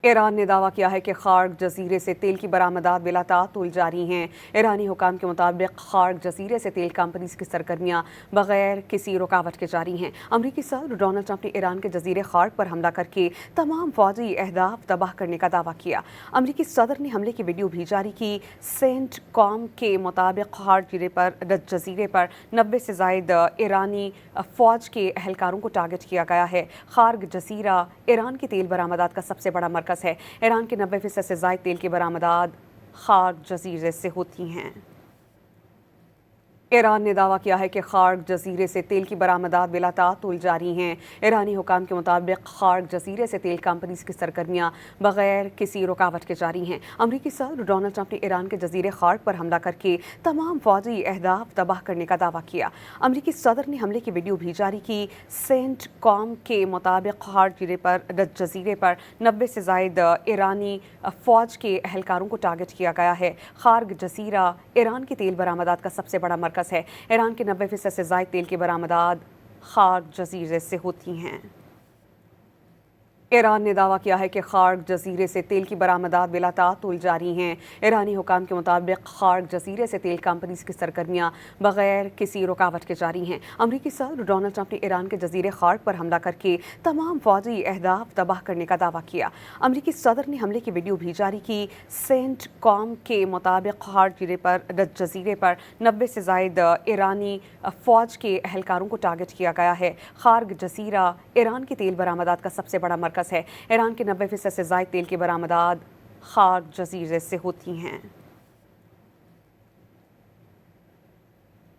Iran ने दावा किया है कि खार्ग जजीरे से तेल की बरामदात बिला तातुल जारी हैं। ईरानी हुकाम के मुताबिक खार्ग जजीरे से तेल कंपनीज की सरगर्मियां बगैर किसी रुकावट के जारी हैं। अमरीकी सदर डोनाल्ड ट्रंप ने ईरान के जजीरे खार्ग पर हमला करके तमाम फौजी अहदाफ तबाह करने का दावा किया। अमरीकी सदर ने हमले की वीडियो भी जारी की। सेंट कॉम के मुताबिक खार्ग जजीरे पर 90 से जायद ईरानी फौज के एहलकारों को टारगेट किया गया है। खार्ग जजीरा ईरान की तेल बरामदात का सबसे बड़ा मरकज है। ईरान के 90% से ज़ायद तेल की बरामदात खार्ग जजीरे से होती हैं। ईरान ने दावा किया है कि खार्ग जजीरे से तेल की बरामदात बिला तातुल जारी हैं। ईरानी हुकाम के मुताबिक खार्ग जजीरे से तेल कंपनीज की सरगर्मियां बगैर किसी रुकावट के जारी हैं। अमरीकी सदर डोनाल्ड ट्रंप ने ईरान के जजीरे खार्ग पर हमला करके तमाम फौजी अहदाफ तबाह करने का दावा किया। अमरीकी सदर ने हमले की वीडियो भी जारी की। सेंट कॉम के मुताबिक खार्ग जजीरे पर 90 से जायद ईरानी फौज के एहलकारों को टारगेट किया गया है। खार्ग जजीरा ईरान की तेल बरामदात का सबसे बड़ा मरकज है। ईरान के 90% से ज़ायद तेल की बरामदात खार्ग जजीरे से होती हैं। ईरान ने दावा किया है कि खार्ग जजीरे से तेल की बरामदात बिला तातुल जारी हैं। ईरानी हुकाम के मुताबिक खार्ग जजीरे से तेल कंपनीज की सरगर्मियां बगैर किसी रुकावट के जारी हैं। अमरीकी सदर डोनाल्ड ट्रंप ने ईरान के जजीरे खार्ग पर हमला करके तमाम फौजी अहदाफ तबाह करने का दावा किया। अमरीकी सदर ने हमले की वीडियो भी जारी की। सेंट कॉम के मुताबिक खार्ग जजीरे पर 90 से जायद ईरानी फौज के एहलकारों को टारगेट किया गया है। खार्ग जजीरा ईरान की तेल बरामदात का सबसे बड़ा मरकज है। ईरान के 90% से ज़ायद तेल की बरामदात खार्ग जजीरे से होती हैं।